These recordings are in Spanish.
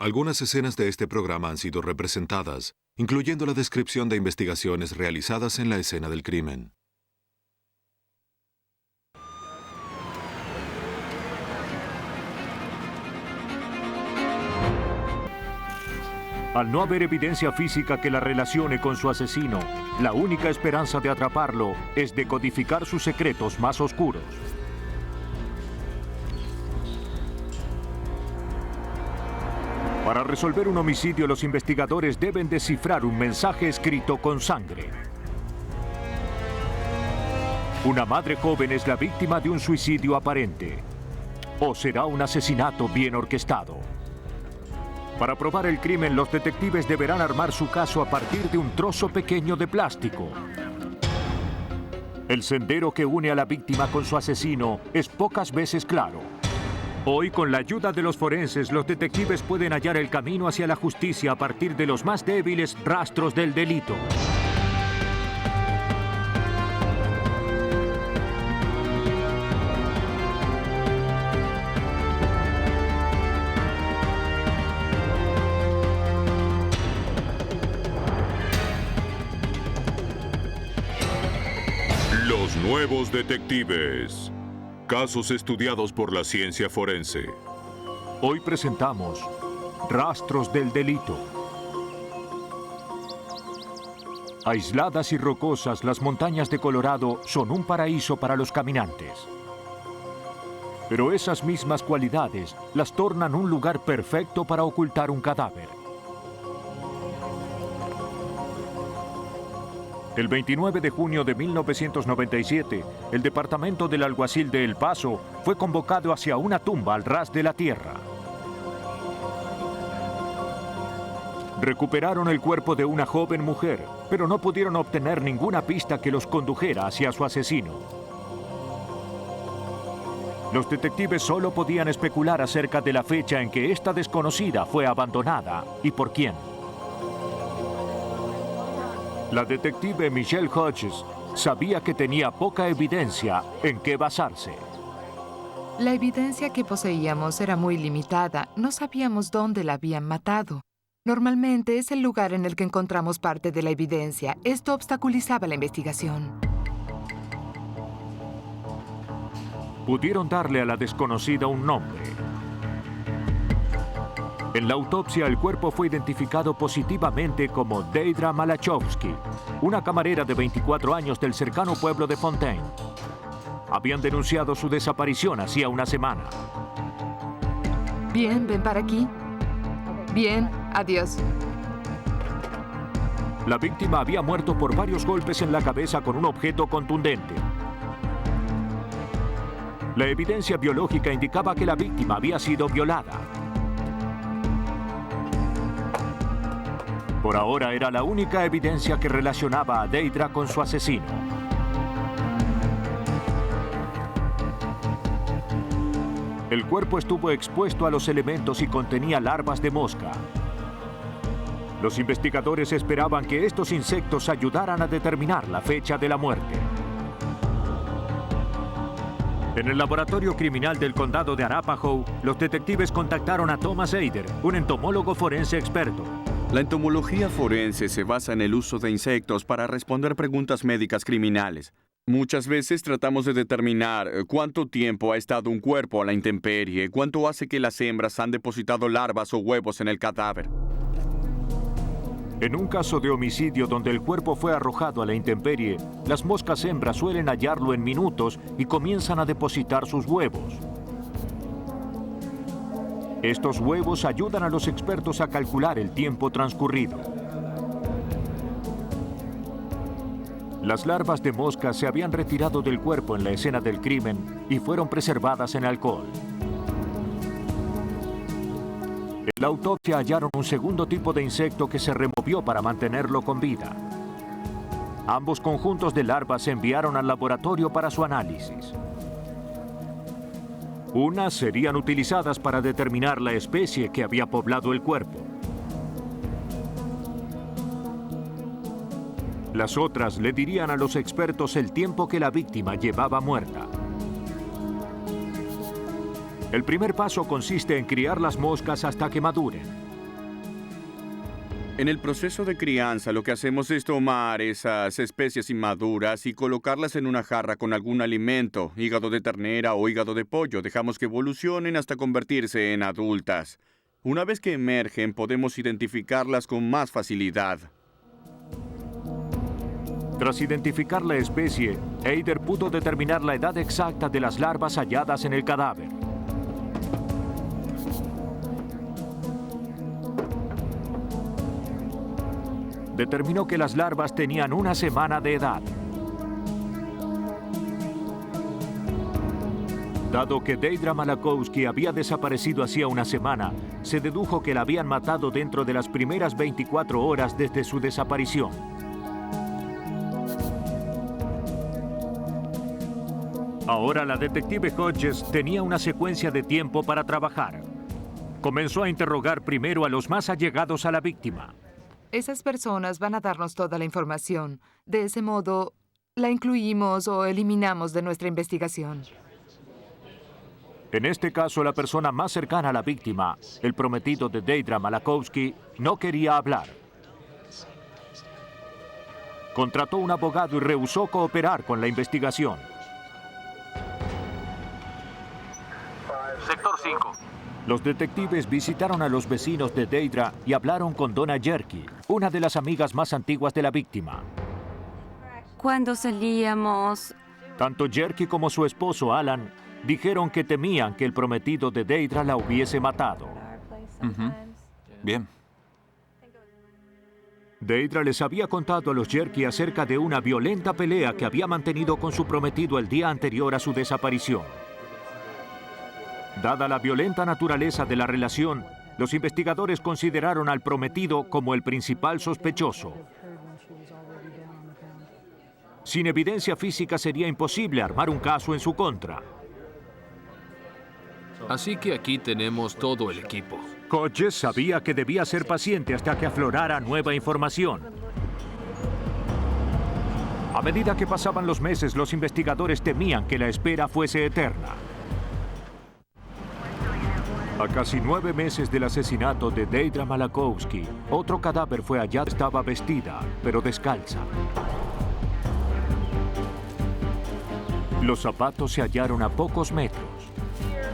Algunas escenas de este programa han sido representadas, incluyendo la descripción de investigaciones realizadas en la escena del crimen. Al no haber evidencia física que la relacione con su asesino, la única esperanza de atraparlo es decodificar sus secretos más oscuros. Para resolver un homicidio, los investigadores deben descifrar un mensaje escrito con sangre. Una madre joven es la víctima de un suicidio aparente, o será un asesinato bien orquestado. Para probar el crimen, los detectives deberán armar su caso a partir de un trozo pequeño de plástico. El sendero que une a la víctima con su asesino es pocas veces claro. Hoy, con la ayuda de los forenses, los detectives pueden hallar el camino hacia la justicia a partir de los más débiles rastros del delito. Los nuevos detectives. Casos estudiados por la ciencia forense. Hoy presentamos Rastros del delito. Aisladas y rocosas, las montañas de Colorado son un paraíso para los caminantes. Pero esas mismas cualidades las tornan un lugar perfecto para ocultar un cadáver. El 29 de junio de 1997, el departamento del alguacil de El Paso fue convocado hacia una tumba al ras de la tierra. Recuperaron el cuerpo de una joven mujer, pero no pudieron obtener ninguna pista que los condujera hacia su asesino. Los detectives solo podían especular acerca de la fecha en que esta desconocida fue abandonada y por quién. La detective Michelle Hodges sabía que tenía poca evidencia en qué basarse. La evidencia que poseíamos era muy limitada. No sabíamos dónde la habían matado. Normalmente es el lugar en el que encontramos parte de la evidencia. Esto obstaculizaba la investigación. Pudieron darle a la desconocida un nombre. En la autopsia, el cuerpo fue identificado positivamente como Deidra Malachowski, una camarera de 24 años del cercano pueblo de Fontaine. Habían denunciado su desaparición hacía una semana. Bien, ven para aquí. Bien, adiós. La víctima había muerto por varios golpes en la cabeza con un objeto contundente. La evidencia biológica indicaba que la víctima había sido violada. Por ahora era la única evidencia que relacionaba a Deidra con su asesino. El cuerpo estuvo expuesto a los elementos y contenía larvas de mosca. Los investigadores esperaban que estos insectos ayudaran a determinar la fecha de la muerte. En el laboratorio criminal del condado de Arapahoe, los detectives contactaron a Thomas Eider, un entomólogo forense experto. La entomología forense se basa en el uso de insectos para responder preguntas médicas criminales. Muchas veces tratamos de determinar cuánto tiempo ha estado un cuerpo a la intemperie, cuánto hace que las hembras han depositado larvas o huevos en el cadáver. En un caso de homicidio donde el cuerpo fue arrojado a la intemperie, las moscas hembras suelen hallarlo en minutos y comienzan a depositar sus huevos. Estos huevos ayudan a los expertos a calcular el tiempo transcurrido. Las larvas de mosca se habían retirado del cuerpo en la escena del crimen y fueron preservadas en alcohol. En la autopsia hallaron un segundo tipo de insecto que se removió para mantenerlo con vida. Ambos conjuntos de larvas se enviaron al laboratorio para su análisis. Unas serían utilizadas para determinar la especie que había poblado el cuerpo. Las otras le dirían a los expertos el tiempo que la víctima llevaba muerta. El primer paso consiste en criar las moscas hasta que maduren. En el proceso de crianza, lo que hacemos es tomar esas especies inmaduras y colocarlas en una jarra con algún alimento, hígado de ternera o hígado de pollo. Dejamos que evolucionen hasta convertirse en adultas. Una vez que emergen, podemos identificarlas con más facilidad. Tras identificar la especie, Eider pudo determinar la edad exacta de las larvas halladas en el cadáver. Determinó que las larvas tenían una semana de edad. Dado que Deidra Malachowski había desaparecido hacía una semana, se dedujo que la habían matado dentro de las primeras 24 horas desde su desaparición. Ahora la detective Hodges tenía una secuencia de tiempo para trabajar. Comenzó a interrogar primero a los más allegados a la víctima. Esas personas van a darnos toda la información. De ese modo, la incluimos o eliminamos de nuestra investigación. En este caso, la persona más cercana a la víctima, el prometido de Deidra Malachowski, no quería hablar. Contrató un abogado y rehusó cooperar con la investigación. Sector 5. Los detectives visitaron a los vecinos de Deidra y hablaron con Donna Jerky, una de las amigas más antiguas de la víctima. Cuando salíamos... Tanto Jerky como su esposo Alan dijeron que temían que el prometido de Deidra la hubiese matado. Bien. Deidra les había contado a los Jerky acerca de una violenta pelea que había mantenido con su prometido el día anterior a su desaparición. Dada la violenta naturaleza de la relación, los investigadores consideraron al prometido como el principal sospechoso. Sin evidencia física sería imposible armar un caso en su contra. Así que aquí tenemos todo el equipo. Hodges sabía que debía ser paciente hasta que aflorara nueva información. A medida que pasaban los meses, los investigadores temían que la espera fuese eterna. A casi 9 meses del asesinato de Deidra Malachowski, otro cadáver fue hallado. Estaba vestida, pero descalza. Los zapatos se hallaron a pocos metros.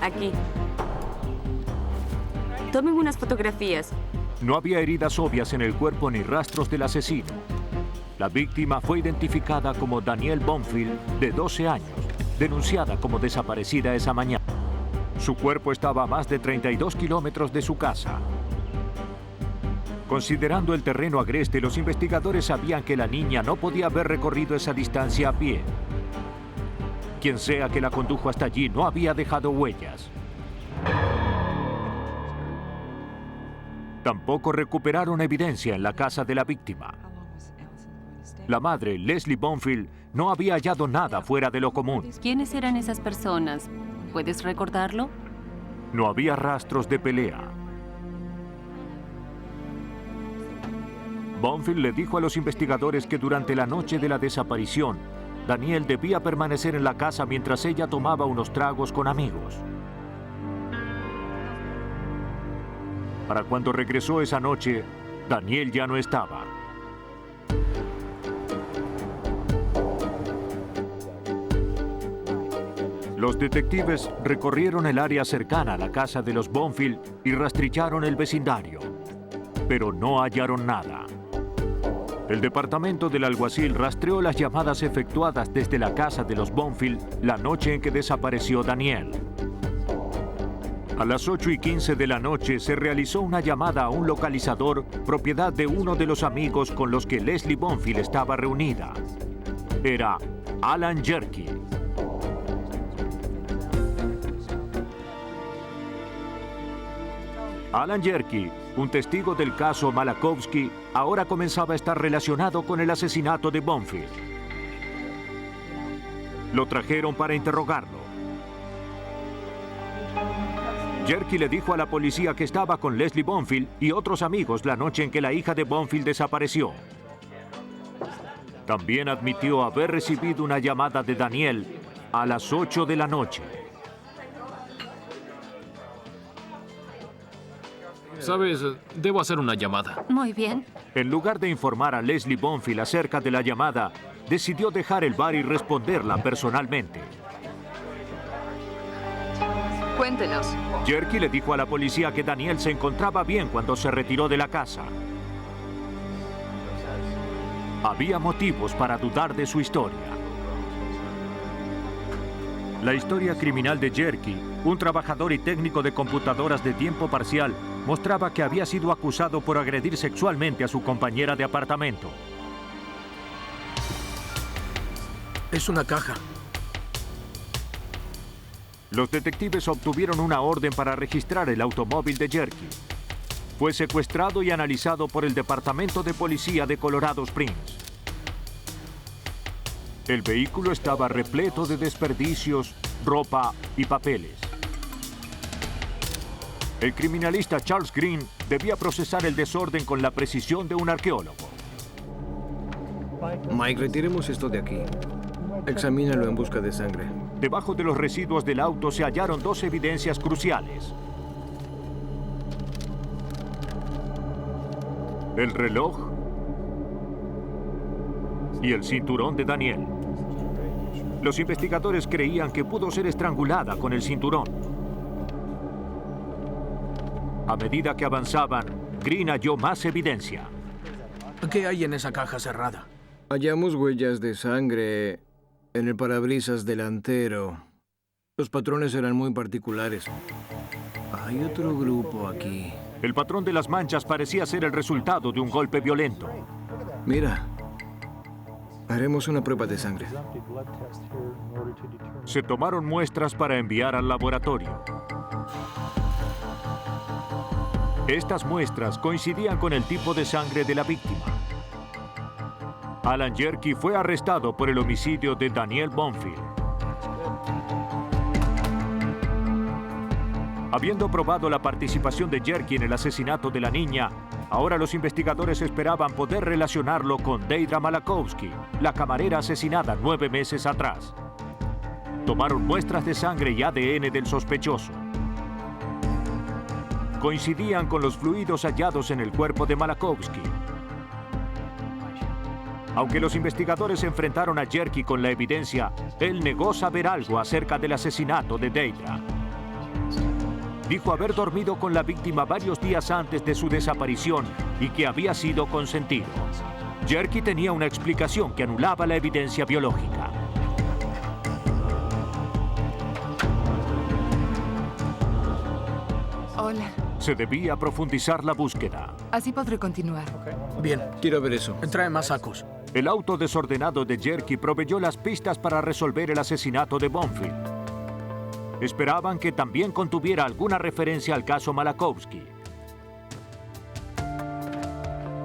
Aquí. Tomen unas fotografías. No había heridas obvias en el cuerpo ni rastros del asesino. La víctima fue identificada como Danielle Bonfield, de 12 años, denunciada como desaparecida esa mañana. Su cuerpo estaba a más de 32 kilómetros de su casa. Considerando el terreno agreste, los investigadores sabían que la niña no podía haber recorrido esa distancia a pie. Quien sea que la condujo hasta allí no había dejado huellas. Tampoco recuperaron evidencia en la casa de la víctima. La madre, Leslie Bonfield, no había hallado nada fuera de lo común. ¿Quiénes eran esas personas? ¿Puedes recordarlo? No había rastros de pelea. Bonfield le dijo a los investigadores que durante la noche de la desaparición, Danielle debía permanecer en la casa mientras ella tomaba unos tragos con amigos. Para cuando regresó esa noche, Danielle ya no estaba. Los detectives recorrieron el área cercana a la casa de los Bonfield y rastrillaron el vecindario, pero no hallaron nada. El departamento del alguacil rastreó las llamadas efectuadas desde la casa de los Bonfield la noche en que desapareció Danielle. A las 8:15 de la noche se realizó una llamada a un localizador propiedad de uno de los amigos con los que Leslie Bonfield estaba reunida. Era Alan Jerky. Alan Jerky, un testigo del caso Malachowski, ahora comenzaba a estar relacionado con el asesinato de Bonfield. Lo trajeron para interrogarlo. Jerky le dijo a la policía que estaba con Leslie Bonfield y otros amigos la noche en que la hija de Bonfield desapareció. También admitió haber recibido una llamada de Danielle a las 8 de la noche. Sabes, debo hacer una llamada. Muy bien. En lugar de informar a Leslie Bonfield acerca de la llamada, decidió dejar el bar y responderla personalmente. Cuéntenos. Jerky le dijo a la policía que Daniel se encontraba bien cuando se retiró de la casa. Había motivos para dudar de su historia. La historia criminal de Jerky, un trabajador y técnico de computadoras de tiempo parcial, mostraba que había sido acusado por agredir sexualmente a su compañera de apartamento. Es una caja. Los detectives obtuvieron una orden para registrar el automóvil de Jerky. Fue secuestrado y analizado por el Departamento de Policía de Colorado Springs. El vehículo estaba repleto de desperdicios, ropa y papeles. El criminalista Charles Green debía procesar el desorden con la precisión de un arqueólogo. Mike, retiremos esto de aquí. Examínalo en busca de sangre. Debajo de los residuos del auto se hallaron dos evidencias cruciales. El reloj y el cinturón de Daniel. Los investigadores creían que pudo ser estrangulada con el cinturón. A medida que avanzaban, Green halló más evidencia. ¿Qué hay en esa caja cerrada? Hallamos huellas de sangre en el parabrisas delantero. Los patrones eran muy particulares. Hay otro grupo aquí. El patrón de las manchas parecía ser el resultado de un golpe violento. Mira. Haremos una prueba de sangre. Se tomaron muestras para enviar al laboratorio. Estas muestras coincidían con el tipo de sangre de la víctima. Alan Jerky fue arrestado por el homicidio de Daniel Bonfield. Habiendo probado la participación de Jerky en el asesinato de la niña, ahora los investigadores esperaban poder relacionarlo con Deidre Malachowski, la camarera asesinada 9 meses atrás. Tomaron muestras de sangre y ADN del sospechoso. Coincidían con los fluidos hallados en el cuerpo de Malachowski. Aunque los investigadores enfrentaron a Jerky con la evidencia, él negó saber algo acerca del asesinato de Deidre. Dijo haber dormido con la víctima varios días antes de su desaparición y que había sido consentido. Jerky tenía una explicación que anulaba la evidencia biológica. Hola. Se debía profundizar la búsqueda. Así podré continuar. Bien, Quiero ver eso. trae más sacos. El auto desordenado de Jerky proveyó las pistas para resolver el asesinato de Bonfield. Esperaban que también contuviera alguna referencia al caso Malachowski.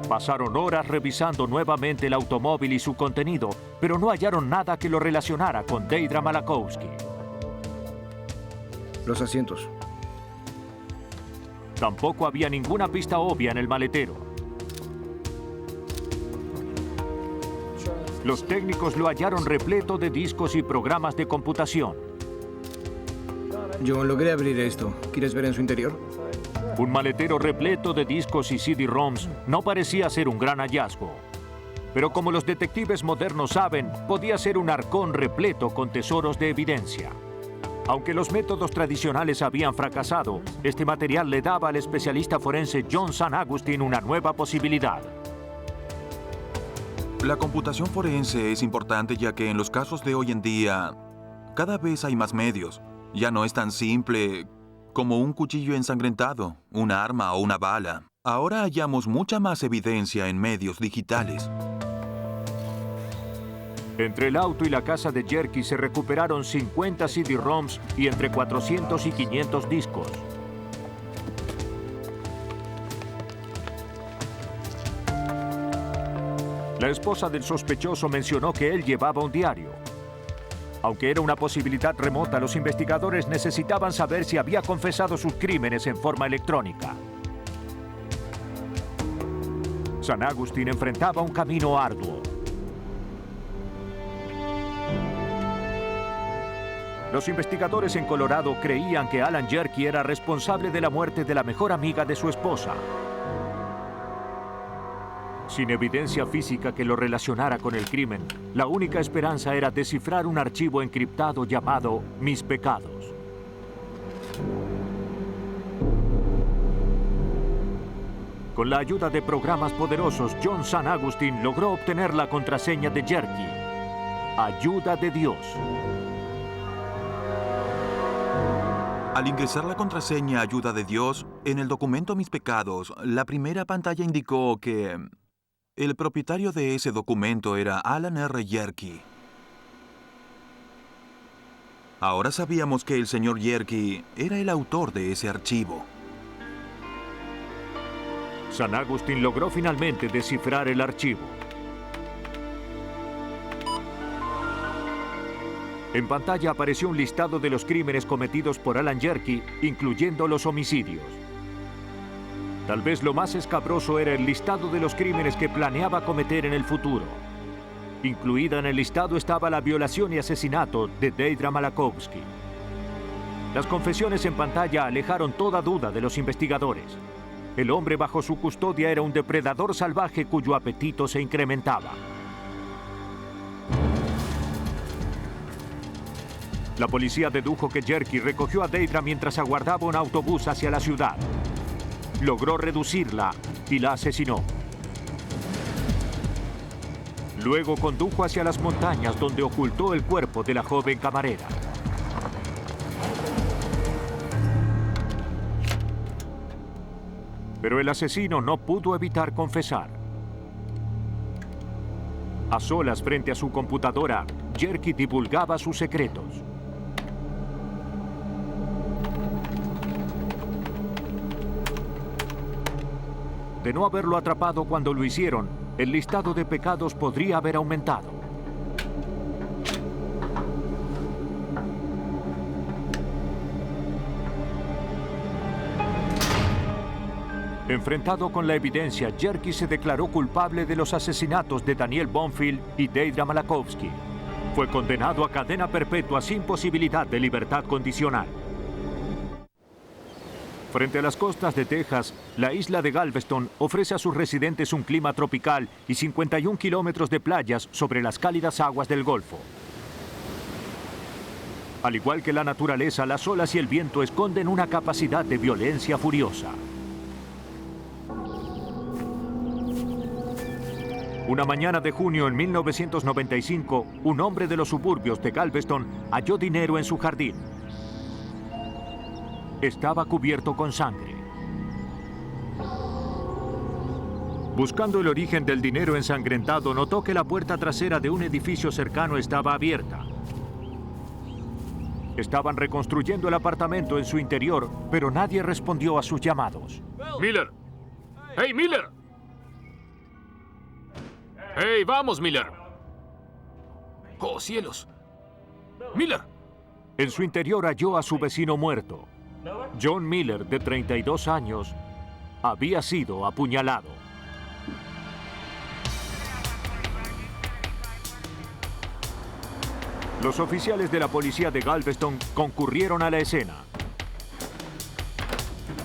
Pasaron horas revisando nuevamente el automóvil y su contenido, pero no hallaron nada que lo relacionara con Deidre Malachowski. Los asientos. Tampoco había ninguna pista obvia en el maletero. Los técnicos lo hallaron repleto de discos y programas de computación. John, logré abrir esto. ¿Quieres ver en su interior? Un maletero repleto de discos y CD-ROMs no parecía ser un gran hallazgo. Pero como los detectives modernos saben, podía ser un arcón repleto con tesoros de evidencia. Aunque los métodos tradicionales habían fracasado, este material le daba al especialista forense John San Agustin una nueva posibilidad. La computación forense es importante ya que en los casos de hoy en día, cada vez hay más medios. Ya no es tan simple como un cuchillo ensangrentado, un arma o una bala. Ahora hallamos mucha más evidencia en medios digitales. Entre el auto y la casa de Jerky se recuperaron 50 CD-ROMs y entre 400 y 500 discos. La esposa del sospechoso mencionó que él llevaba un diario. Aunque era una posibilidad remota, los investigadores necesitaban saber si había confesado sus crímenes en forma electrónica. San Agustin enfrentaba un camino arduo. Los investigadores en Colorado creían que Alan Jerky era responsable de la muerte de la mejor amiga de su esposa. Sin evidencia física que lo relacionara con el crimen, la única esperanza era descifrar un archivo encriptado llamado Mis Pecados. Con la ayuda de programas poderosos, John San Agustín logró obtener la contraseña de Jerky. Ayuda de Dios. Al ingresar la contraseña Ayuda de Dios, en el documento Mis Pecados, la primera pantalla indicó que el propietario de ese documento era Alan R. Jerky. Ahora sabíamos que el señor Jerky era el autor de ese archivo. San Agustín logró finalmente descifrar el archivo. En pantalla apareció un listado de los crímenes cometidos por Alan Jerky, incluyendo los homicidios. Tal vez lo más escabroso era el listado de los crímenes que planeaba cometer en el futuro. Incluida en el listado estaba la violación y asesinato de Deidre Malachowski. Las confesiones en pantalla alejaron toda duda de los investigadores. El hombre bajo su custodia era un depredador salvaje cuyo apetito se incrementaba. La policía dedujo que Jerky recogió a Deidre mientras aguardaba un autobús hacia la ciudad. Logró reducirla y la asesinó. Luego condujo hacia las montañas donde ocultó el cuerpo de la joven camarera. Pero el asesino no pudo evitar confesar. A solas frente a su computadora, Jerky divulgaba sus secretos. De no haberlo atrapado cuando lo hicieron, el listado de pecados podría haber aumentado. Enfrentado con la evidencia, Jerky se declaró culpable de los asesinatos de Daniel Bonfield y Deidre Malachowski. Fue condenado a cadena perpetua sin posibilidad de libertad condicional. Frente a las costas de Texas, la isla de Galveston ofrece a sus residentes un clima tropical y 51 kilómetros de playas sobre las cálidas aguas del Golfo. Al igual que la naturaleza, las olas y el viento esconden una capacidad de violencia furiosa. Una mañana de junio en 1995, un hombre de los suburbios de Galveston halló dinero en su jardín. Estaba cubierto con sangre. Buscando el origen del dinero ensangrentado, notó que la puerta trasera de un edificio cercano estaba abierta. Estaban reconstruyendo el apartamento en su interior, pero nadie respondió a sus llamados. ¡Miller! ¡Hey, Miller! ¡Hey, vamos, Miller! ¡Oh, cielos! ¡Miller! En su interior halló a su vecino muerto. John Miller, de 32 años, había sido apuñalado. Los oficiales de la policía de Galveston concurrieron a la escena.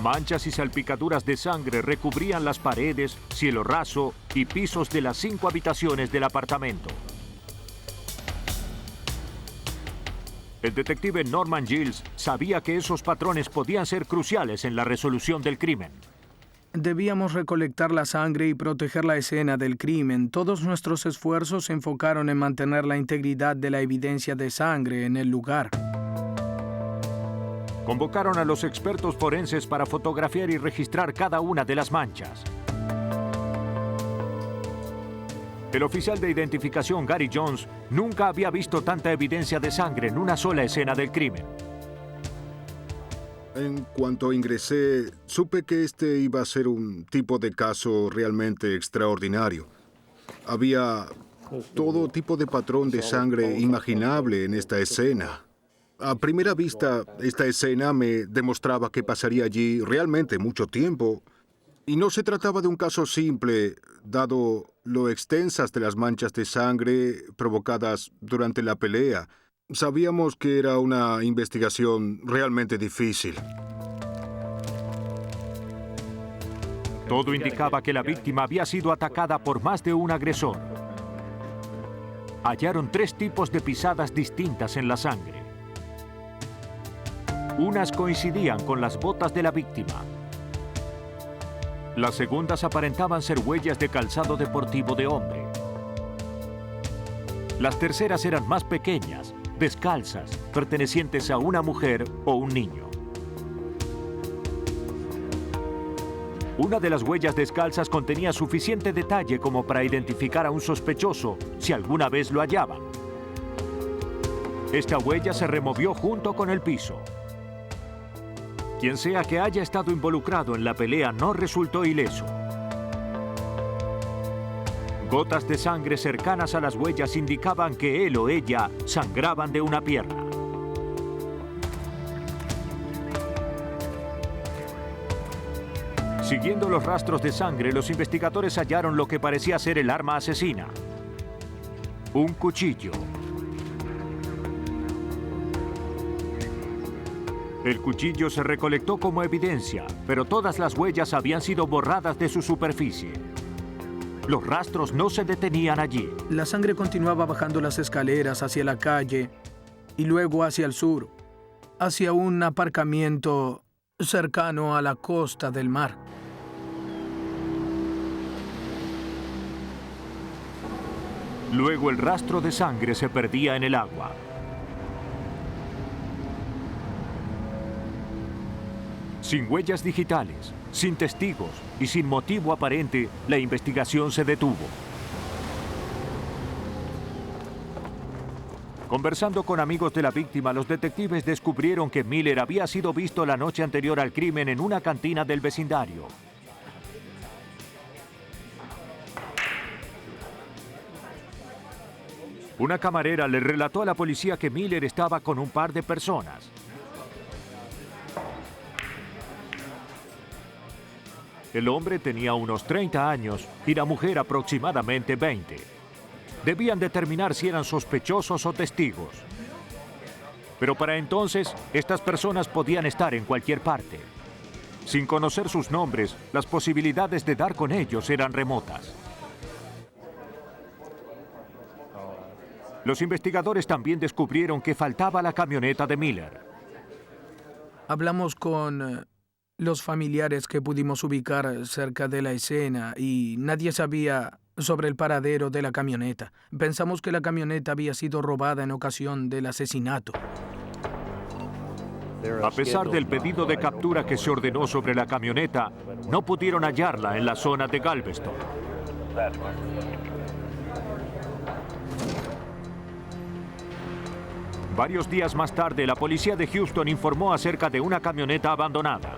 Manchas y salpicaduras de sangre recubrían las paredes, cielo raso y pisos de las 5 habitaciones del apartamento. El detective Norman Giles sabía que esos patrones podían ser cruciales en la resolución del crimen. Debíamos recolectar la sangre y proteger la escena del crimen. Todos nuestros esfuerzos se enfocaron en mantener la integridad de la evidencia de sangre en el lugar. Convocaron a los expertos forenses para fotografiar y registrar cada una de las manchas. El oficial de identificación Gary Jones nunca había visto tanta evidencia de sangre en una sola escena del crimen. En cuanto ingresé, supe que este iba a ser un tipo de caso realmente extraordinario. Había todo tipo de patrón de sangre imaginable en esta escena. A primera vista, esta escena me demostraba que pasaría allí realmente mucho tiempo. Y no se trataba de un caso simple, dado lo extensas de las manchas de sangre provocadas durante la pelea. Sabíamos que era una investigación realmente difícil. Todo indicaba que la víctima había sido atacada por más de un agresor. Hallaron 3 tipos de pisadas distintas en la sangre. Unas coincidían con las botas de la víctima. Las segundas aparentaban ser huellas de calzado deportivo de hombre. Las terceras eran más pequeñas, descalzas, pertenecientes a una mujer o un niño. Una de las huellas descalzas contenía suficiente detalle como para identificar a un sospechoso si alguna vez lo hallaban. Esta huella se removió junto con el piso. Quien sea que haya estado involucrado en la pelea no resultó ileso. Gotas de sangre cercanas a las huellas indicaban que él o ella sangraban de una pierna. Siguiendo los rastros de sangre, los investigadores hallaron lo que parecía ser el arma asesina: un cuchillo. El cuchillo se recolectó como evidencia, pero todas las huellas habían sido borradas de su superficie. Los rastros no se detenían allí. La sangre continuaba bajando las escaleras hacia la calle y luego hacia el sur, hacia un aparcamiento cercano a la costa del mar. Luego el rastro de sangre se perdía en el agua. Sin huellas digitales, sin testigos y sin motivo aparente, la investigación se detuvo. Conversando con amigos de la víctima, los detectives descubrieron que Miller había sido visto la noche anterior al crimen en una cantina del vecindario. Una camarera le relató a la policía que Miller estaba con un par de personas. El hombre tenía unos 30 años y la mujer aproximadamente 20. Debían determinar si eran sospechosos o testigos. Pero para entonces, estas personas podían estar en cualquier parte. Sin conocer sus nombres, las posibilidades de dar con ellos eran remotas. Los investigadores también descubrieron que faltaba la camioneta de Miller. Hablamos con los familiares que pudimos ubicar cerca de la escena y nadie sabía sobre el paradero de la camioneta. Pensamos que la camioneta había sido robada en ocasión del asesinato. A pesar del pedido de captura que se ordenó sobre la camioneta, no pudieron hallarla en la zona de Galveston. Varios días más tarde, la policía de Houston informó acerca de una camioneta abandonada.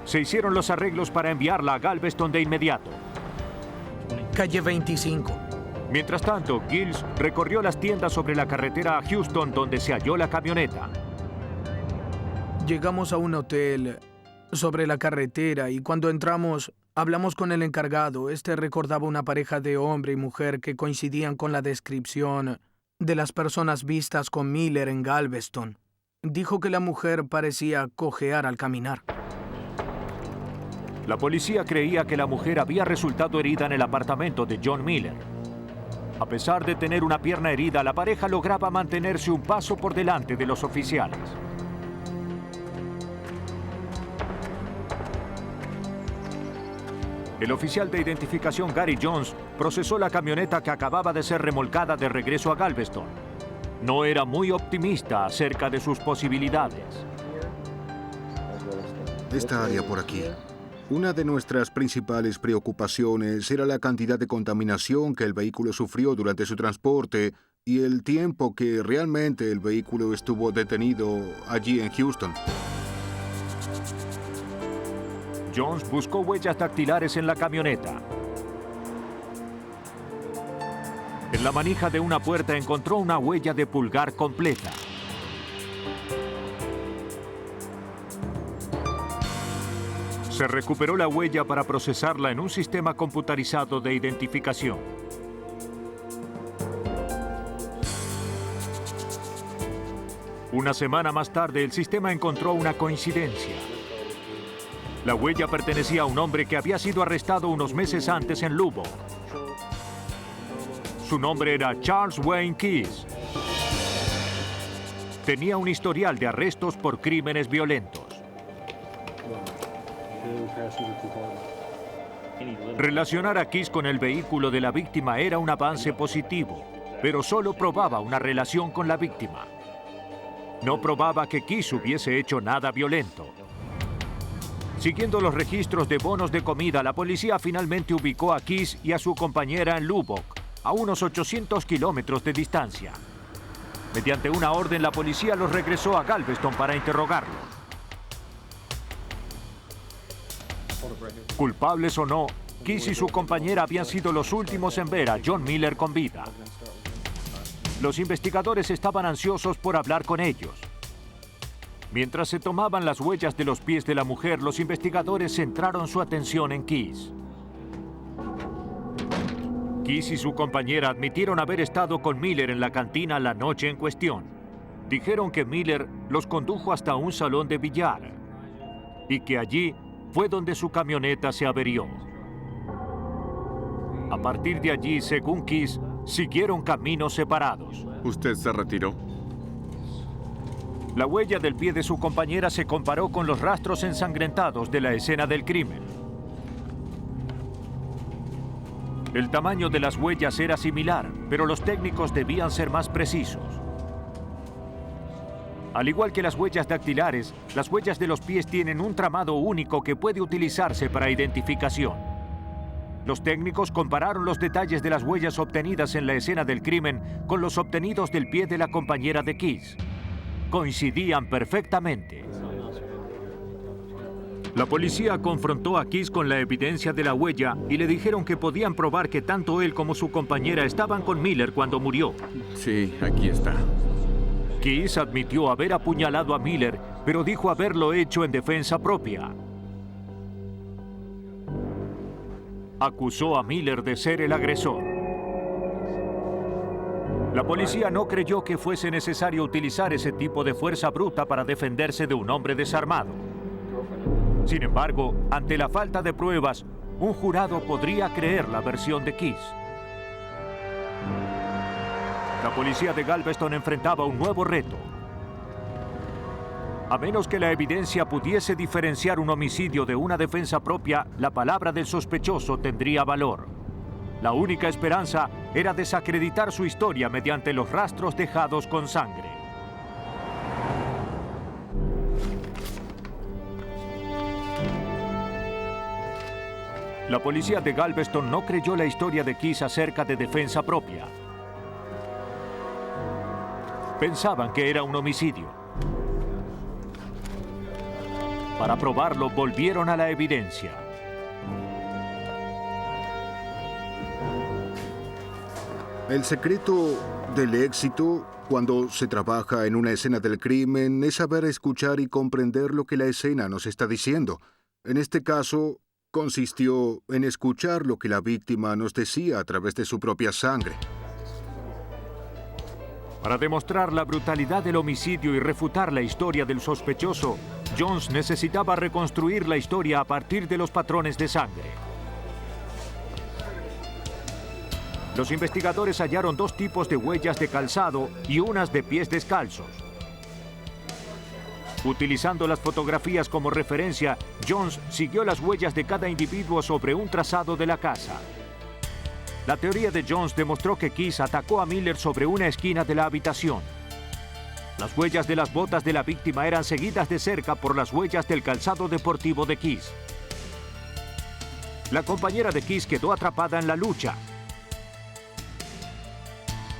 Se hicieron los arreglos para enviarla a Galveston de inmediato. Calle 25. Mientras tanto, Giles recorrió las tiendas sobre la carretera a Houston donde se halló la camioneta. Llegamos a un hotel sobre la carretera y cuando entramos hablamos con el encargado. Este recordaba una pareja de hombre y mujer que coincidían con la descripción de las personas vistas con Miller en Galveston. Dijo que la mujer parecía cojear al caminar. La policía creía que la mujer había resultado herida en el apartamento de John Miller. A pesar de tener una pierna herida, la pareja lograba mantenerse un paso por delante de los oficiales. El oficial de identificación Gary Jones procesó la camioneta que acababa de ser remolcada de regreso a Galveston. No era muy optimista acerca de sus posibilidades. Esta área por aquí. Una de nuestras principales preocupaciones era la cantidad de contaminación que el vehículo sufrió durante su transporte y el tiempo que realmente el vehículo estuvo detenido allí en Houston. Jones buscó huellas dactilares en la camioneta. En la manija de una puerta encontró una huella de pulgar completa. Se recuperó la huella para procesarla en un sistema computarizado de identificación. Una semana más tarde, el sistema encontró una coincidencia. La huella pertenecía a un hombre que había sido arrestado unos meses antes en Lubbock. Su nombre era Charles Wayne Keyes. Tenía un historial de arrestos por crímenes violentos. Relacionar a Keyes con el vehículo de la víctima era un avance positivo, pero solo probaba una relación con la víctima. No probaba que Keyes hubiese hecho nada violento. Siguiendo los registros de bonos de comida, la policía finalmente ubicó a Keyes y a su compañera en Lubbock, a unos 800 kilómetros de distancia. Mediante una orden, la policía los regresó a Galveston para interrogarlos. Culpables o no, Keyes y su compañera habían sido los últimos en ver a John Miller con vida. Los investigadores estaban ansiosos por hablar con ellos. Mientras se tomaban las huellas de los pies de la mujer, los investigadores centraron su atención en Keyes. Keyes y su compañera admitieron haber estado con Miller en la cantina la noche en cuestión. Dijeron que Miller los condujo hasta un salón de billar y que allí fue donde su camioneta se averió. A partir de allí, según Keyes, siguieron caminos separados. ¿Usted se retiró? La huella del pie de su compañera se comparó con los rastros ensangrentados de la escena del crimen. El tamaño de las huellas era similar, pero los técnicos debían ser más precisos. Al igual que las huellas dactilares, las huellas de los pies tienen un tramado único que puede utilizarse para identificación. Los técnicos compararon los detalles de las huellas obtenidas en la escena del crimen con los obtenidos del pie de la compañera de Keyes. Coincidían perfectamente. La policía confrontó a Keyes con la evidencia de la huella y le dijeron que podían probar que tanto él como su compañera estaban con Miller cuando murió. Sí, aquí está. Keyes admitió haber apuñalado a Miller, pero dijo haberlo hecho en defensa propia. Acusó a Miller de ser el agresor. La policía no creyó que fuese necesario utilizar ese tipo de fuerza bruta para defenderse de un hombre desarmado. Sin embargo, ante la falta de pruebas, un jurado podría creer la versión de Keyes. La policía de Galveston enfrentaba un nuevo reto. A menos que la evidencia pudiese diferenciar un homicidio de una defensa propia, la palabra del sospechoso tendría valor. La única esperanza era desacreditar su historia mediante los rastros dejados con sangre. La policía de Galveston no creyó la historia de Keyes acerca de defensa propia. Pensaban que era un homicidio. Para probarlo, volvieron a la evidencia. El secreto del éxito cuando se trabaja en una escena del crimen es saber escuchar y comprender lo que la escena nos está diciendo. En este caso, consistió en escuchar lo que la víctima nos decía a través de su propia sangre. Para demostrar la brutalidad del homicidio y refutar la historia del sospechoso, Jones necesitaba reconstruir la historia a partir de los patrones de sangre. Los investigadores hallaron dos tipos de huellas de calzado y unas de pies descalzos. Utilizando las fotografías como referencia, Jones siguió las huellas de cada individuo sobre un trazado de la casa. La teoría de Jones demostró que Keyes atacó a Miller sobre una esquina de la habitación. Las huellas de las botas de la víctima eran seguidas de cerca por las huellas del calzado deportivo de Keyes. La compañera de Keyes quedó atrapada en la lucha.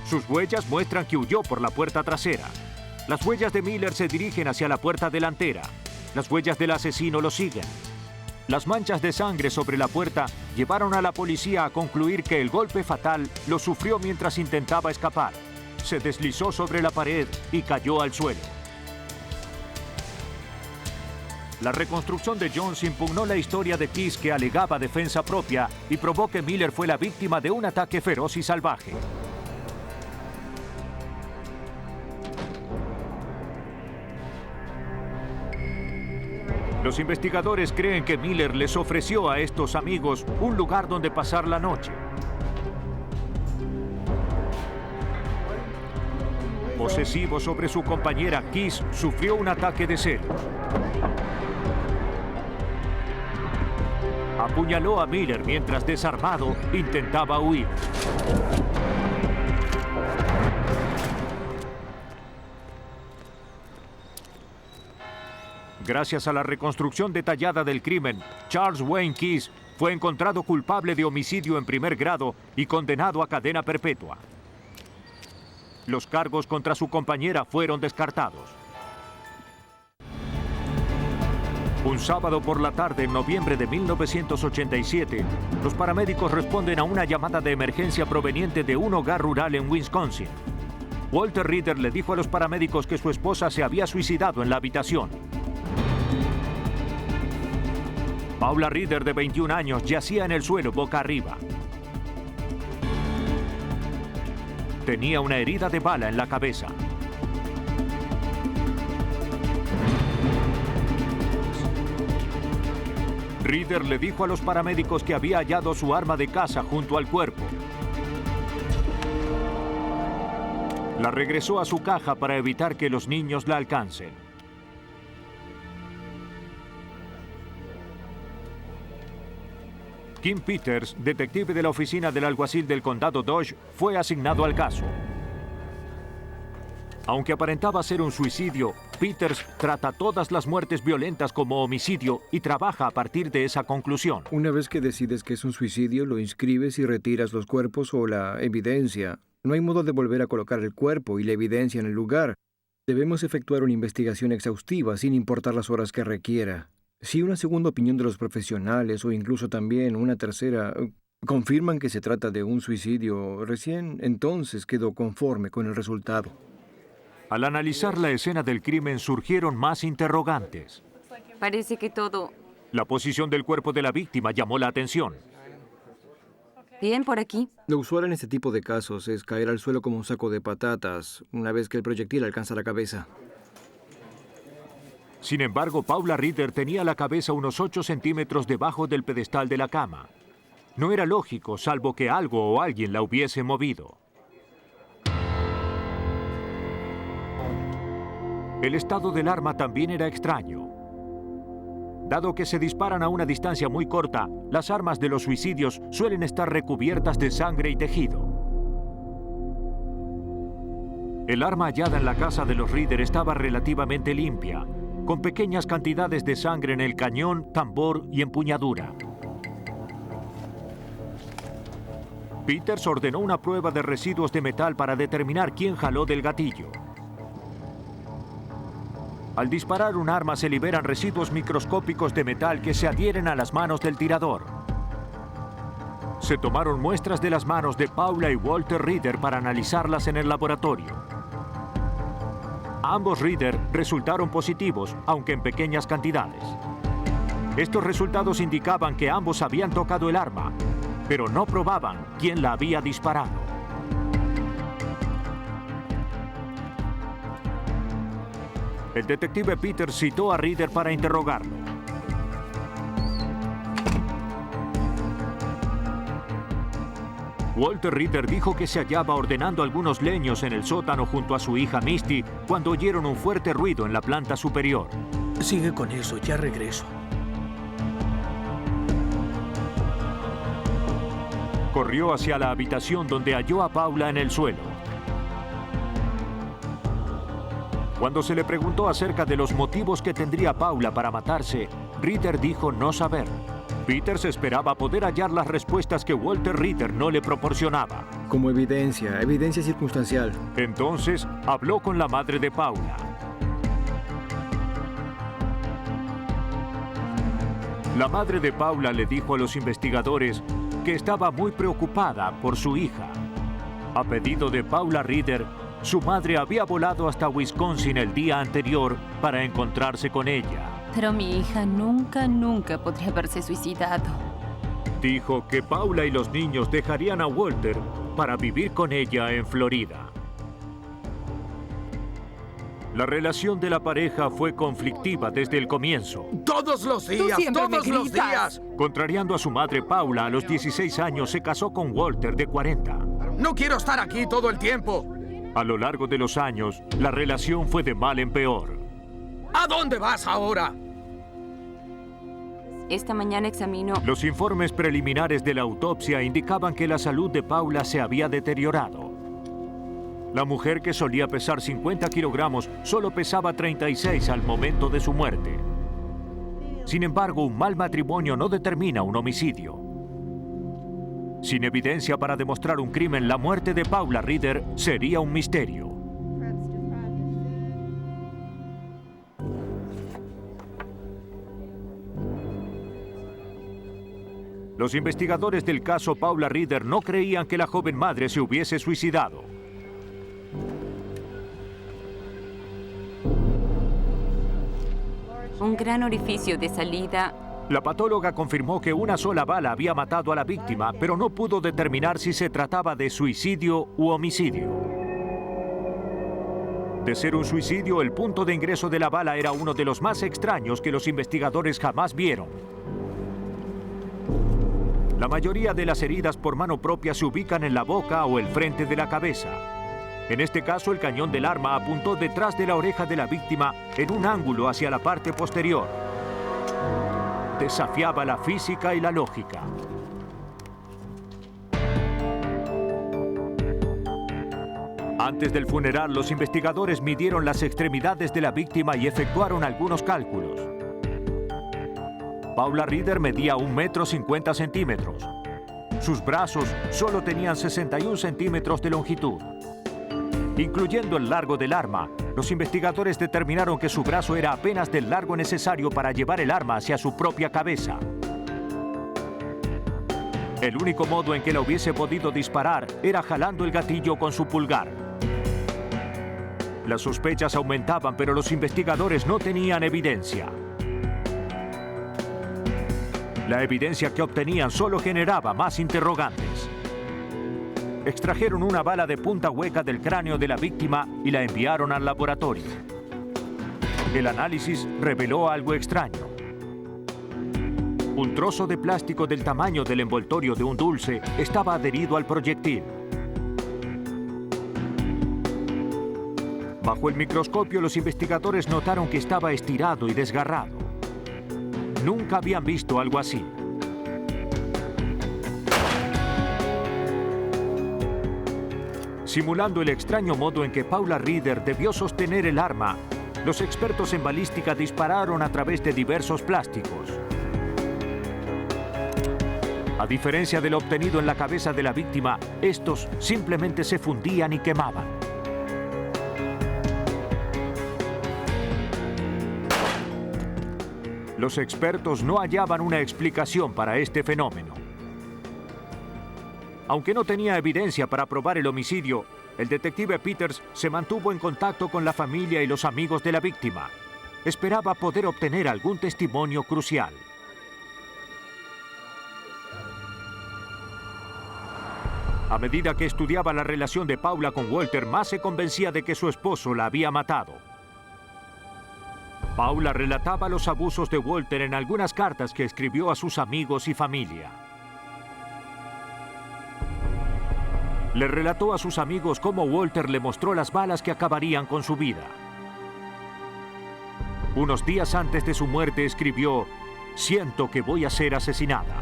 Sus huellas muestran que huyó por la puerta trasera. Las huellas de Miller se dirigen hacia la puerta delantera. Las huellas del asesino lo siguen. Las manchas de sangre sobre la puerta llevaron a la policía a concluir que el golpe fatal lo sufrió mientras intentaba escapar. Se deslizó sobre la pared y cayó al suelo. La reconstrucción de Jones impugnó la historia de Keyes, que alegaba defensa propia, y probó que Miller fue la víctima de un ataque feroz y salvaje. Los investigadores creen que Miller les ofreció a estos amigos un lugar donde pasar la noche. Posesivo sobre su compañera, Keys sufrió un ataque de celos. Apuñaló a Miller mientras, desarmado, intentaba huir. Gracias a la reconstrucción detallada del crimen, Charles Wayne Keys fue encontrado culpable de homicidio en primer grado y condenado a cadena perpetua. Los cargos contra su compañera fueron descartados. Un sábado por la tarde en noviembre de 1987, los paramédicos responden a una llamada de emergencia proveniente de un hogar rural en Wisconsin. Walter Reeder le dijo a los paramédicos que su esposa se había suicidado en la habitación. Paula Reeder, de 21 años, yacía en el suelo boca arriba. Tenía una herida de bala en la cabeza. Reeder le dijo a los paramédicos que había hallado su arma de caza junto al cuerpo. La regresó a su caja para evitar que los niños la alcancen. Kim Peters, detective de la oficina del alguacil del condado Dodge, fue asignado al caso. Aunque aparentaba ser un suicidio, Peters trata todas las muertes violentas como homicidio y trabaja a partir de esa conclusión. Una vez que decides que es un suicidio, lo inscribes y retiras los cuerpos o la evidencia. No hay modo de volver a colocar el cuerpo y la evidencia en el lugar. Debemos efectuar una investigación exhaustiva sin importar las horas que requiera. Si una segunda opinión de los profesionales o incluso también una tercera confirman que se trata de un suicidio, recién entonces quedo conforme con el resultado. Al analizar la escena del crimen surgieron más interrogantes. Parece que todo... La posición del cuerpo de la víctima llamó la atención. Bien, por aquí. Lo usual en este tipo de casos es caer al suelo como un saco de patatas una vez que el proyectil alcanza la cabeza. Sin embargo, Paula Reeder tenía la cabeza unos 8 centímetros debajo del pedestal de la cama. No era lógico, salvo que algo o alguien la hubiese movido. El estado del arma también era extraño. Dado que se disparan a una distancia muy corta, las armas de los suicidios suelen estar recubiertas de sangre y tejido. El arma hallada en la casa de los Reeder estaba relativamente limpia, con pequeñas cantidades de sangre en el cañón, tambor y empuñadura. Peters ordenó una prueba de residuos de metal para determinar quién jaló del gatillo. Al disparar un arma se liberan residuos microscópicos de metal que se adhieren a las manos del tirador. Se tomaron muestras de las manos de Paula y Walter Reeder para analizarlas en el laboratorio. Ambos Reeder resultaron positivos, aunque en pequeñas cantidades. Estos resultados indicaban que ambos habían tocado el arma, pero no probaban quién la había disparado. El detective Peters citó a Reeder para interrogarlo. Walter Reeder dijo que se hallaba ordenando algunos leños en el sótano junto a su hija Misty cuando oyeron un fuerte ruido en la planta superior. Sigue con eso, ya regreso. Corrió hacia la habitación donde halló a Paula en el suelo. Cuando se le preguntó acerca de los motivos que tendría Paula para matarse, Reeder dijo no saber. Peters esperaba poder hallar las respuestas que Walter Reeder no le proporcionaba. Como evidencia circunstancial. Entonces, habló con la madre de Paula. La madre de Paula le dijo a los investigadores que estaba muy preocupada por su hija. A pedido de Paula Reeder, su madre había volado hasta Wisconsin el día anterior para encontrarse con ella. Pero mi hija nunca podría haberse suicidado. Dijo que Paula y los niños dejarían a Walter para vivir con ella en Florida. La relación de la pareja fue conflictiva desde el comienzo. Todos los días, todos los días. Contrariando a su madre Paula, a los 16 años se casó con Walter, de 40. No quiero estar aquí todo el tiempo. A lo largo de los años, la relación fue de mal en peor. ¿A dónde vas ahora? Esta mañana examino... Los informes preliminares de la autopsia indicaban que la salud de Paula se había deteriorado. La mujer, que solía pesar 50 kilogramos, solo pesaba 36 al momento de su muerte. Sin embargo, un mal matrimonio no determina un homicidio. Sin evidencia para demostrar un crimen, la muerte de Paula Reeder sería un misterio. Los investigadores del caso Paula Reeder no creían que la joven madre se hubiese suicidado. Un gran orificio de salida. La patóloga confirmó que una sola bala había matado a la víctima, pero no pudo determinar si se trataba de suicidio u homicidio. De ser un suicidio, el punto de ingreso de la bala era uno de los más extraños que los investigadores jamás vieron. La mayoría de las heridas por mano propia se ubican en la boca o el frente de la cabeza. En este caso, el cañón del arma apuntó detrás de la oreja de la víctima en un ángulo hacia la parte posterior. Desafiaba la física y la lógica. Antes del funeral, los investigadores midieron las extremidades de la víctima y efectuaron algunos cálculos. Paula Reeder medía 1,50 metros. Sus brazos solo tenían 61 centímetros de longitud. Incluyendo el largo del arma, los investigadores determinaron que su brazo era apenas del largo necesario para llevar el arma hacia su propia cabeza. El único modo en que la hubiese podido disparar era jalando el gatillo con su pulgar. Las sospechas aumentaban, pero los investigadores no tenían evidencia. La evidencia que obtenían solo generaba más interrogantes. Extrajeron una bala de punta hueca del cráneo de la víctima y la enviaron al laboratorio. El análisis reveló algo extraño. Un trozo de plástico del tamaño del envoltorio de un dulce estaba adherido al proyectil. Bajo el microscopio, los investigadores notaron que estaba estirado y desgarrado. Nunca habían visto algo así. Simulando el extraño modo en que Paula Reeder debió sostener el arma, los expertos en balística dispararon a través de diversos plásticos. A diferencia de lo obtenido en la cabeza de la víctima, estos simplemente se fundían y quemaban. Los expertos no hallaban una explicación para este fenómeno. Aunque no tenía evidencia para probar el homicidio, el detective Peters se mantuvo en contacto con la familia y los amigos de la víctima. Esperaba poder obtener algún testimonio crucial. A medida que estudiaba la relación de Paula con Walter, más se convencía de que su esposo la había matado. Paula relataba los abusos de Walter en algunas cartas que escribió a sus amigos y familia. Le relató a sus amigos cómo Walter le mostró las balas que acabarían con su vida. Unos días antes de su muerte escribió: "Siento que voy a ser asesinada".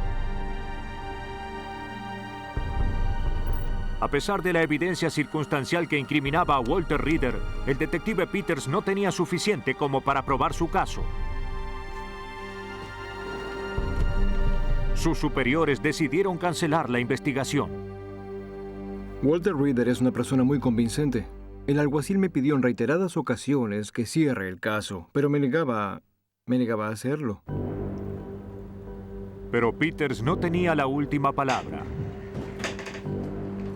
A pesar de la evidencia circunstancial que incriminaba a Walter Reeder, el detective Peters no tenía suficiente como para probar su caso. Sus superiores decidieron cancelar la investigación. Walter Reeder es una persona muy convincente. El alguacil me pidió en reiteradas ocasiones que cierre el caso, pero me negaba a hacerlo. Pero Peters no tenía la última palabra.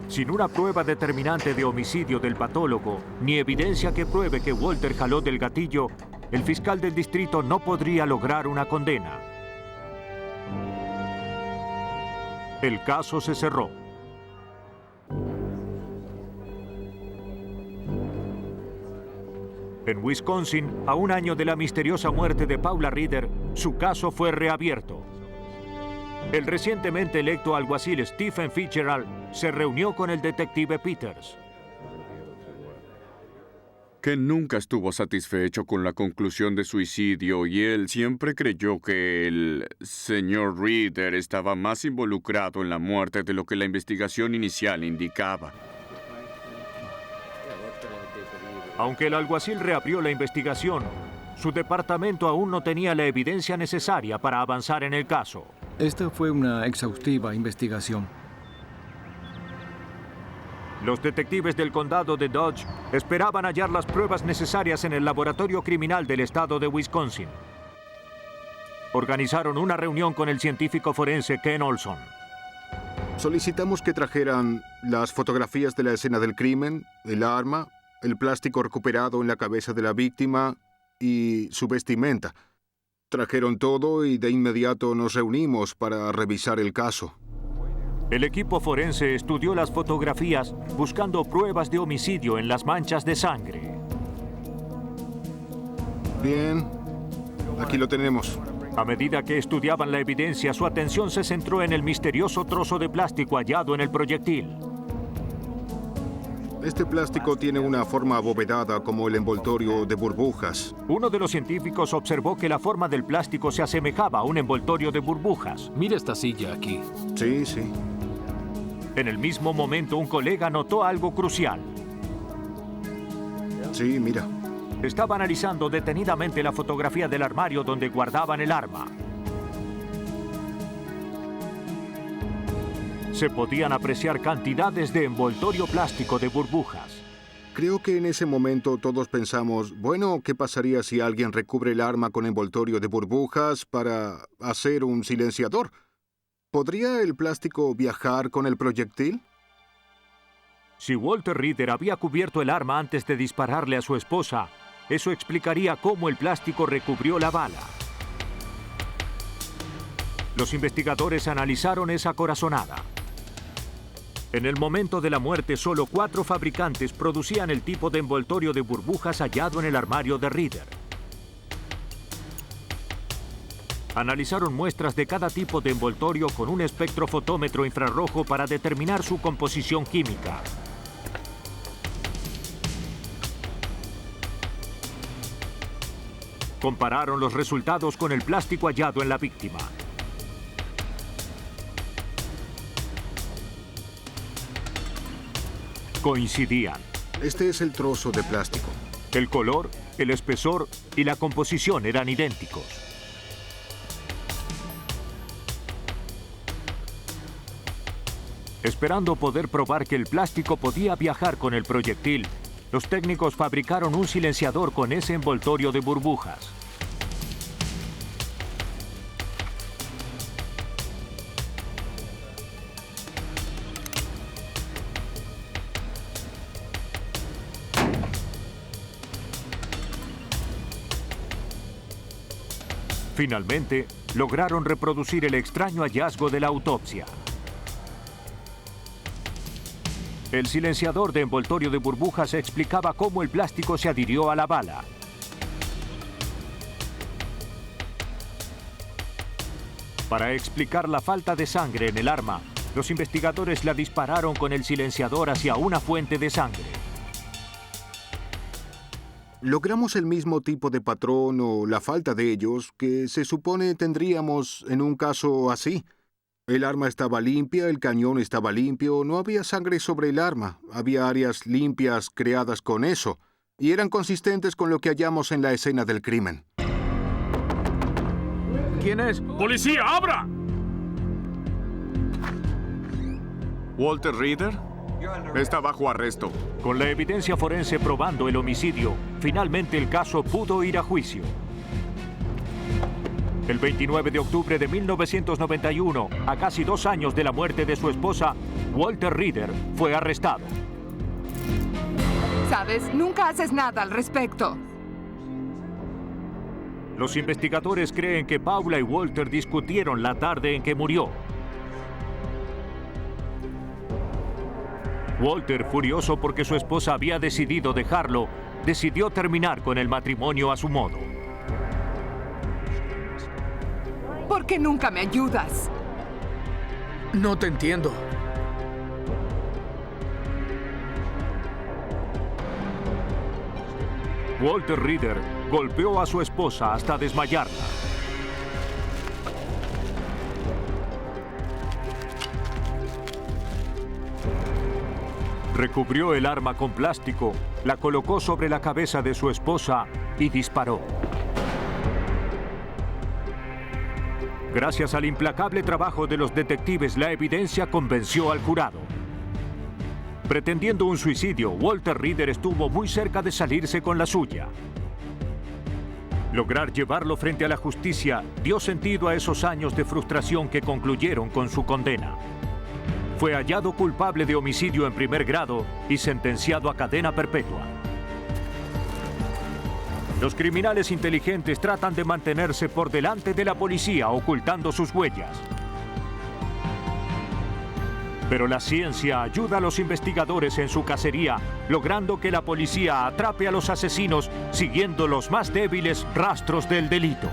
Sin una prueba determinante de homicidio del patólogo, ni evidencia que pruebe que Walter jaló del gatillo, el fiscal del distrito no podría lograr una condena. El caso se cerró. En Wisconsin, a un año de la misteriosa muerte de Paula Reeder, su caso fue reabierto. El recientemente electo alguacil Stephen Fitzgerald se reunió con el detective Peters. Ken nunca estuvo satisfecho con la conclusión de suicidio y él siempre creyó que el señor Reeder estaba más involucrado en la muerte de lo que la investigación inicial indicaba. Aunque el alguacil reabrió la investigación, su departamento aún no tenía la evidencia necesaria para avanzar en el caso. Esta fue una exhaustiva investigación. Los detectives del condado de Dodge esperaban hallar las pruebas necesarias en el laboratorio criminal del estado de Wisconsin. Organizaron una reunión con el científico forense Ken Olson. Solicitamos que trajeran las fotografías de la escena del crimen, el arma, el plástico recuperado en la cabeza de la víctima y su vestimenta. Trajeron todo y de inmediato nos reunimos para revisar el caso. El equipo forense estudió las fotografías buscando pruebas de homicidio en las manchas de sangre. Bien, aquí lo tenemos. A medida que estudiaban la evidencia, su atención se centró en el misterioso trozo de plástico hallado en el proyectil. Este plástico tiene una forma abovedada como el envoltorio de burbujas. Uno de los científicos observó que la forma del plástico se asemejaba a un envoltorio de burbujas. Mira esta silla aquí. Sí, sí. En el mismo momento, un colega notó algo crucial. Sí, mira. Estaba analizando detenidamente la fotografía del armario donde guardaban el arma. Se podían apreciar cantidades de envoltorio plástico de burbujas. Creo que en ese momento todos pensamos, bueno, ¿qué pasaría si alguien recubre el arma con envoltorio de burbujas para hacer un silenciador? ¿Podría el plástico viajar con el proyectil? Si Walter Reeder había cubierto el arma antes de dispararle a su esposa, eso explicaría cómo el plástico recubrió la bala. Los investigadores analizaron esa corazonada. En el momento de la muerte, solo 4 fabricantes producían el tipo de envoltorio de burbujas hallado en el armario de Reeder. Analizaron muestras de cada tipo de envoltorio con un espectrofotómetro infrarrojo para determinar su composición química. Compararon los resultados con el plástico hallado en la víctima. Coincidían. Este es el trozo de plástico. El color, el espesor y la composición eran idénticos. Esperando poder probar que el plástico podía viajar con el proyectil, los técnicos fabricaron un silenciador con ese envoltorio de burbujas. Finalmente, lograron reproducir el extraño hallazgo de la autopsia. El silenciador de envoltorio de burbujas explicaba cómo el plástico se adhirió a la bala. Para explicar la falta de sangre en el arma, los investigadores la dispararon con el silenciador hacia una fuente de sangre. Logramos el mismo tipo de patrón o la falta de ellos que se supone tendríamos en un caso así. El arma estaba limpia, el cañón estaba limpio, no había sangre sobre el arma, había áreas limpias creadas con eso, y eran consistentes con lo que hallamos en la escena del crimen. ¿Quién es? ¡Policía, abra! ¿Walter Reeder? Está bajo arresto. Con la evidencia forense probando el homicidio, finalmente el caso pudo ir a juicio. El 29 de octubre de 1991, a casi 2 años de la muerte de su esposa, Walter Reeder fue arrestado. ¿Sabes? Nunca haces nada al respecto. Los investigadores creen que Paula y Walter discutieron la tarde en que murió. Walter, furioso porque su esposa había decidido dejarlo, decidió terminar con el matrimonio a su modo. ¿Por qué nunca me ayudas? No te entiendo. Walter Reeder golpeó a su esposa hasta desmayarla. Recubrió el arma con plástico, la colocó sobre la cabeza de su esposa y disparó. Gracias al implacable trabajo de los detectives, la evidencia convenció al jurado. Pretendiendo un suicidio, Walter Reeder estuvo muy cerca de salirse con la suya. Lograr llevarlo frente a la justicia dio sentido a esos años de frustración que concluyeron con su condena. Fue hallado culpable de homicidio en primer grado y sentenciado a cadena perpetua. Los criminales inteligentes tratan de mantenerse por delante de la policía, ocultando sus huellas. Pero la ciencia ayuda a los investigadores en su cacería, logrando que la policía atrape a los asesinos siguiendo los más débiles rastros del delito.